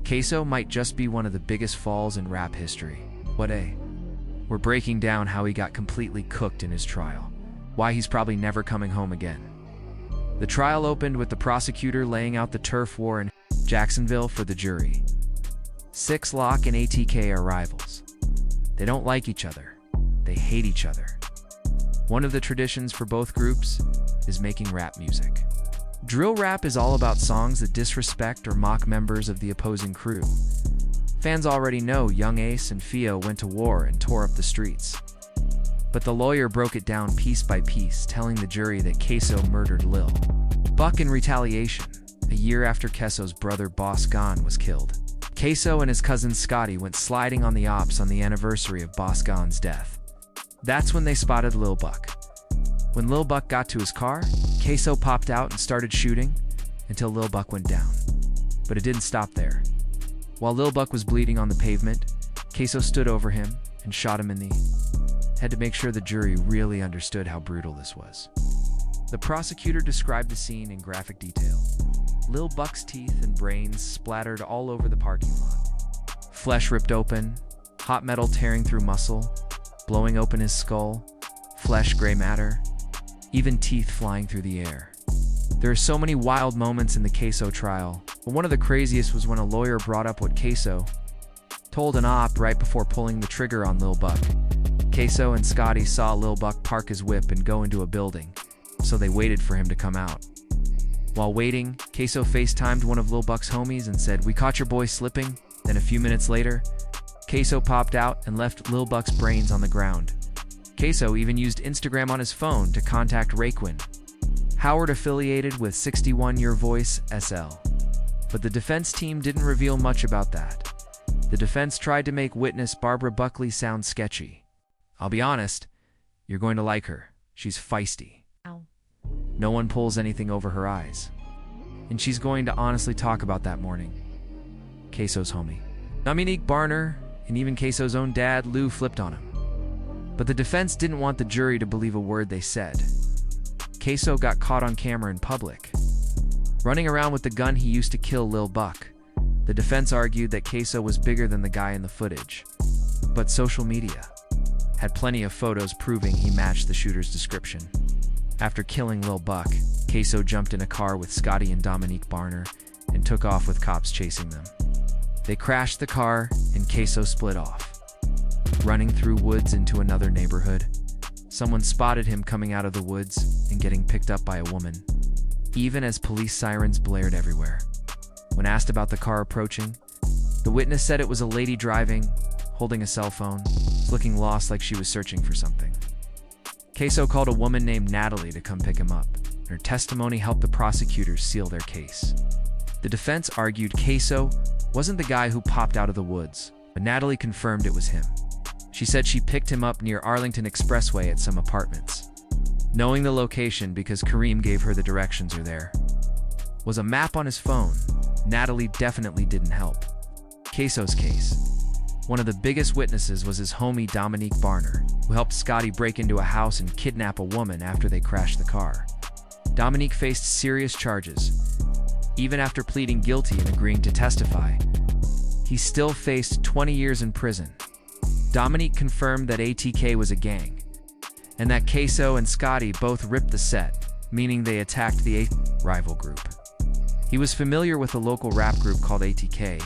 Queso might just be one of the biggest falls in rap history. What a? We're breaking down how he got completely cooked in his trial, why he's probably never coming home again. The trial opened with the prosecutor laying out the turf war in Jacksonville for the jury. 6 Lock and ATK are rivals. They don't like each other. They hate each other. One of the traditions for both groups is making rap music. Drill rap is all about songs that disrespect or mock members of the opposing crew. Fans already know Young Ace and Fio went to war and tore up the streets. But the lawyer broke it down piece by piece, telling the jury that Queso murdered Lil Buck in retaliation, a year after Queso's brother Boss Gon was killed. Queso and his cousin Scotty went sliding on the ops on the anniversary of Boss Gon's death. That's when they spotted Lil Buck. When Lil Buck got to his car, Queso popped out and started shooting until Lil Buck went down. But it didn't stop there. While Lil Buck was bleeding on the pavement, Queso stood over him and shot him in the head to make sure the jury really understood how brutal this was. The prosecutor described the scene in graphic detail. Lil Buck's teeth and brains splattered all over the parking lot. Flesh ripped open, hot metal tearing through muscle, blowing open his skull, flesh gray matter, even teeth flying through the air. There are so many wild moments in the Queso trial, but one of the craziest was when a lawyer brought up what Queso told an op right before pulling the trigger on Lil Buck. Queso and Scotty saw Lil Buck park his whip and go into a building, so they waited for him to come out. While waiting, Queso FaceTimed one of Lil Buck's homies and said, "We caught your boy slipping." Then a few minutes later, Queso popped out and left Lil Buck's brains on the ground. Queso even used Instagram on his phone to contact Raekwon Howard, affiliated with 61 Your Voice SL. But the defense team didn't reveal much about that. The defense tried to make witness Barbara Buckley sound sketchy. I'll be honest, you're going to like her. She's feisty. Ow. No one pulls anything over her eyes. And she's going to honestly talk about that morning. Queso's homie, Dominique Barner, and even Queso's own dad, Lou, flipped on him. But the defense didn't want the jury to believe a word they said. Queso got caught on camera in public, running around with the gun he used to kill Lil Buck. The defense argued that Queso was bigger than the guy in the footage. But social media had plenty of photos proving he matched the shooter's description. After killing Lil Buck, Queso jumped in a car with Scotty and Dominique Barner and took off with cops chasing them. They crashed the car and Queso split off, running through woods into another neighborhood. Someone spotted him coming out of the woods and getting picked up by a woman, even as police sirens blared everywhere. When asked about the car approaching, the witness said it was a lady driving, holding a cell phone, looking lost like she was searching for something. Queso called a woman named Natalie to come pick him up, and her testimony helped the prosecutors seal their case. The defense argued Queso wasn't the guy who popped out of the woods, but Natalie confirmed it was him. She said she picked him up near Arlington Expressway at some apartments. Knowing the location because Kareem gave her the directions are there. Was a map on his phone. Natalie definitely didn't help. Queso's case. One of the biggest witnesses was his homie Dominique Barner, who helped Scotty break into a house and kidnap a woman after they crashed the car. Dominique faced serious charges. Even after pleading guilty and agreeing to testify, he still faced 20 years in prison. Dominique confirmed that ATK was a gang, and that Queso and Scotty both ripped the set, meaning they attacked the rival group. He was familiar with a local rap group called ATK,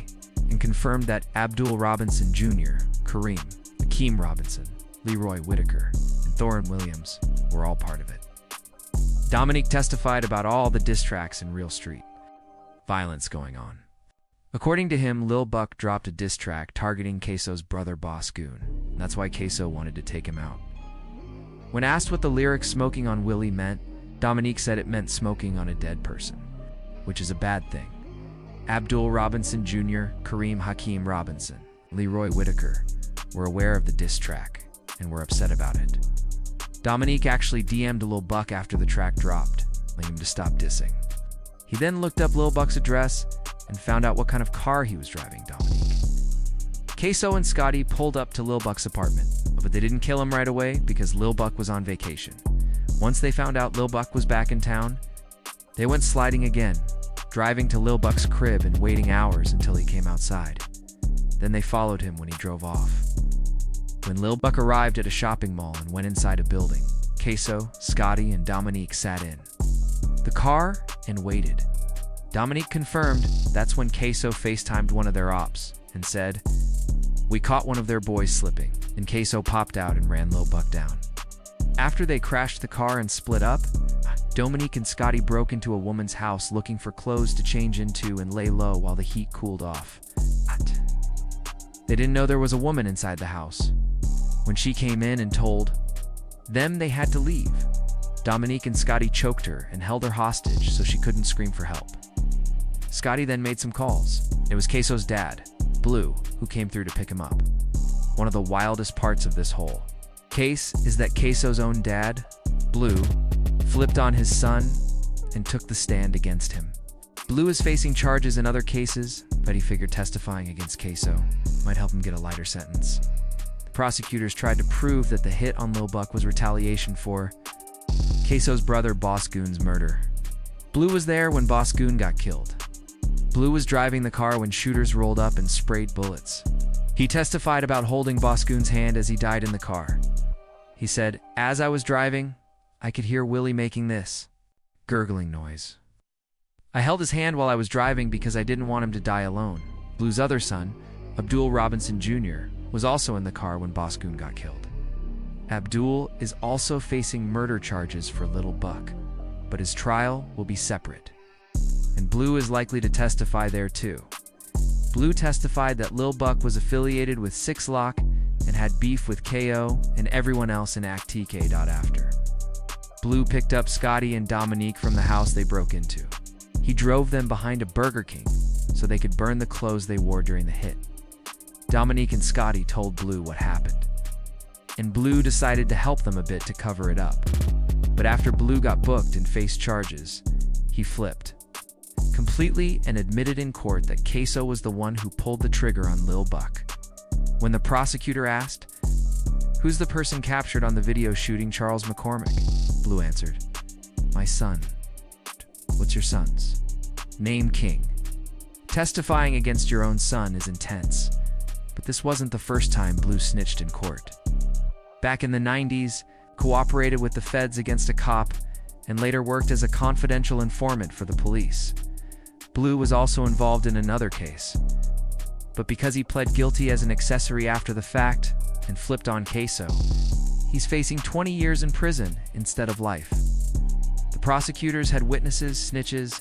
and confirmed that Abdul Robinson Jr., Kareem, Akeem Robinson, Leroy Whitaker, and Thorin Williams were all part of it. Dominique testified about all the diss tracks in Real Street violence going on. According to him, Lil Buck dropped a diss track targeting Queso's brother Boss Goon, and that's why Queso wanted to take him out. When asked what the lyric "smoking on Willie" meant, Dominique said it meant smoking on a dead person, which is a bad thing. Abdul Robinson Jr., Kareem Hakeem Robinson, Leroy Whitaker were aware of the diss track and were upset about it. Dominique actually DM'd Lil Buck after the track dropped, telling him to stop dissing. He then looked up Lil Buck's address and found out what kind of car he was driving. Dominique. Queso and Scotty pulled up to Lil Buck's apartment, but they didn't kill him right away because Lil Buck was on vacation. Once they found out Lil Buck was back in town, they went sliding again, driving to Lil Buck's crib and waiting hours until he came outside. Then they followed him when he drove off. When Lil Buck arrived at a shopping mall and went inside a building, Queso, Scotty, and Dominique sat in the car and waited. Dominique confirmed that's when Queso FaceTimed one of their ops and said, "We caught one of their boys slipping," and Queso popped out and ran Lil Buck down. After they crashed the car and split up, Dominique and Scotty broke into a woman's house looking for clothes to change into and lay low while the heat cooled off. They didn't know there was a woman inside the house. When she came in and told them they had to leave, Dominique and Scotty choked her and held her hostage so she couldn't scream for help. Scotty then made some calls. It was Queso's dad, Blue, who came through to pick him up. One of the wildest parts of this whole case is that Queso's own dad, Blue, flipped on his son and took the stand against him. Blue is facing charges in other cases, but he figured testifying against Queso might help him get a lighter sentence. The prosecutors tried to prove that the hit on Lil Buck was retaliation for Queso's brother Boss Goon's murder. Blue was there when Boss Goon got killed. Blue was driving the car when shooters rolled up and sprayed bullets. He testified about holding Boss Goon's hand as he died in the car. He said, "As I was driving, I could hear Willie making this gurgling noise. I held his hand while I was driving because I didn't want him to die alone." Blue's other son, Abdul Robinson Jr., was also in the car when Boss Goon got killed. Abdul is also facing murder charges for Lil Buck, but his trial will be separate. And Blue is likely to testify there too. Blue testified that Lil Buck was affiliated with 6 Lock and had beef with KO and everyone else in Act TK. After Blue picked up Scotty and Dominique from the house they broke into, he drove them behind a Burger King so they could burn the clothes they wore during the hit. Dominique and Scotty told Blue what happened, and Blue decided to help them a bit to cover it up. But after Blue got booked and faced charges, he flipped completely and admitted in court that Queso was the one who pulled the trigger on Lil Buck. When the prosecutor asked, "Who's the person captured on the video shooting Charles McCormick?" Blue answered, "My son." "What's your son's name?" "King." Testifying against your own son is intense, but this wasn't the first time Blue snitched in court. Back in the 90s, cooperated with the feds against a cop, and later worked as a confidential informant for the police. Blue was also involved in another case, but because he pled guilty as an accessory after the fact and flipped on Queso, he's facing 20 years in prison instead of life. The prosecutors had witnesses, snitches,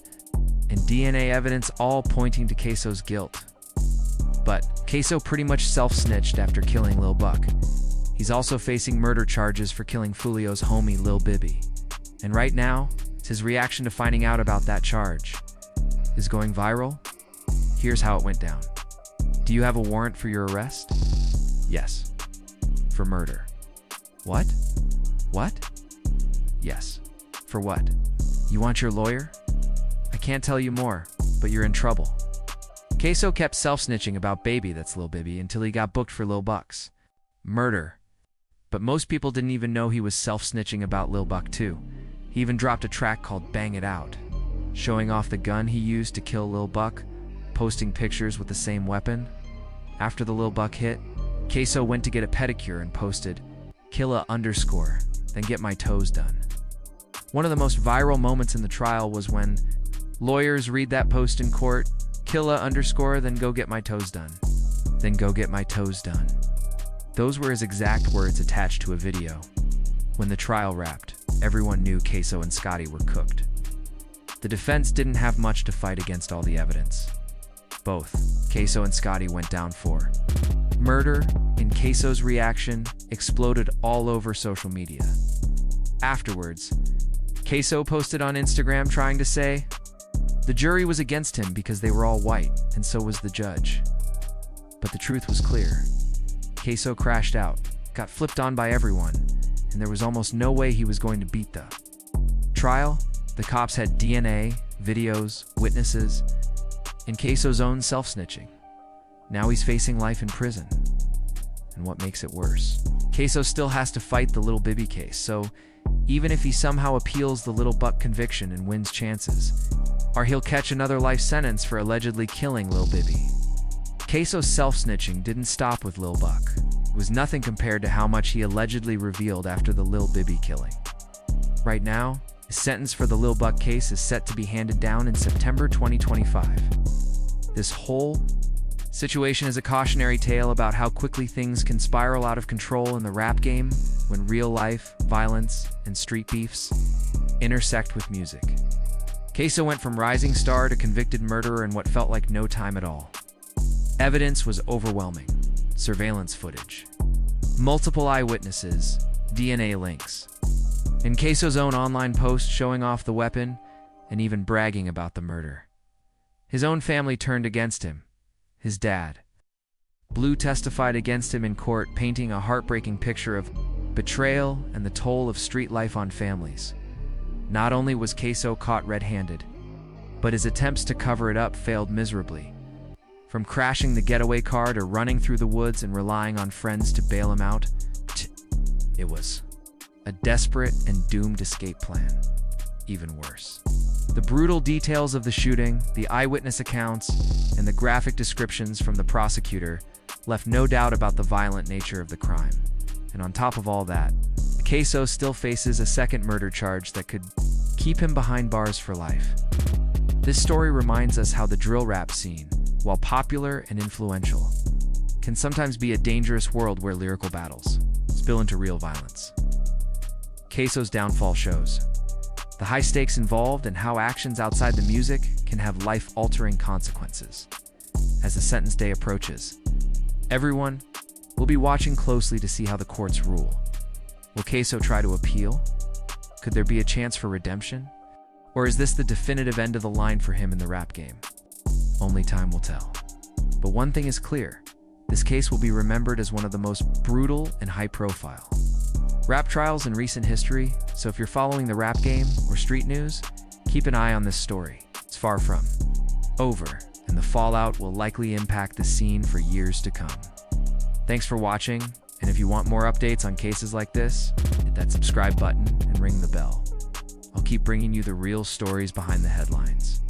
and DNA evidence all pointing to Queso's guilt. But Queso pretty much self-snitched after killing Lil Buck. He's also facing murder charges for killing Fulio's homie Lil Bibby. And right now, his reaction to finding out about that charge is going viral. Here's how it went down. "Do you have a warrant for your arrest?" "Yes." "For murder." "What?" "What?" "Yes." "For what?" "You want your lawyer?" "I can't tell you more, but you're in trouble." Queso kept self-snitching about Baby, that's Lil Bibby, until he got booked for Lil Buck's murder. But most people didn't even know he was self-snitching about Lil Buck too. He even dropped a track called Bang It Out, showing off the gun he used to kill Lil Buck, posting pictures with the same weapon. After the Lil Buck hit, Queso went to get a pedicure and posted, "Killa_, then get my toes done." One of the most viral moments in the trial was when lawyers read that post in court, "Killa_, then go get my toes done. Then go get my toes done." Those were his exact words attached to a video. When the trial wrapped, everyone knew Queso and Scotty were cooked. The defense didn't have much to fight against all the evidence. Both Queso and Scotty went down for murder, and Queso's reaction exploded all over social media. Afterwards, Queso posted on Instagram trying to say, the jury was against him because they were all white, and so was the judge. But the truth was clear. Queso crashed out, got flipped on by everyone, and there was almost no way he was going to beat the trial. The cops had DNA, videos, witnesses, and Queso's own self-snitching. Now he's facing life in prison. And what makes it worse, Queso still has to fight the Lil Bibby case, so even if he somehow appeals the Lil Buck conviction and wins chances, or he'll catch another life sentence for allegedly killing Lil Bibby. Queso's self-snitching didn't stop with Lil Buck. It was nothing compared to how much he allegedly revealed after the Lil Bibby killing. Right now, his sentence for the Lil Buck case is set to be handed down in September 2025. This whole situation is a cautionary tale about how quickly things can spiral out of control in the rap game when real life, violence, and street beefs intersect with music. Queso went from rising star to convicted murderer in what felt like no time at all. Evidence was overwhelming. Surveillance footage, multiple eyewitnesses, DNA links, and Queso's own online post showing off the weapon and even bragging about the murder. His own family turned against him. His dad, Blue, testified against him in court, painting a heartbreaking picture of betrayal and the toll of street life on families. Not only was Queso caught red-handed, but his attempts to cover it up failed miserably. From crashing the getaway car to running through the woods and relying on friends to bail him out, it was a desperate and doomed escape plan. Even worse. The brutal details of the shooting, the eyewitness accounts, and the graphic descriptions from the prosecutor left no doubt about the violent nature of the crime. And on top of all that, Queso still faces a second murder charge that could keep him behind bars for life. This story reminds us how the drill rap scene, while popular and influential, can sometimes be a dangerous world where lyrical battles spill into real violence. Queso's downfall shows the high stakes involved and how actions outside the music can have life-altering consequences. As the sentence day approaches, everyone will be watching closely to see how the courts rule. Will Queso try to appeal? Could there be a chance for redemption? Or is this the definitive end of the line for him in the rap game? Only time will tell. But one thing is clear, this case will be remembered as one of the most brutal and high-profile rap trials in recent history, so if you're following the rap game or street news, keep an eye on this story. It's far from over, and the fallout will likely impact the scene for years to come. Thanks for watching, and if you want more updates on cases like this, hit that subscribe button and ring the bell. I'll keep bringing you the real stories behind the headlines.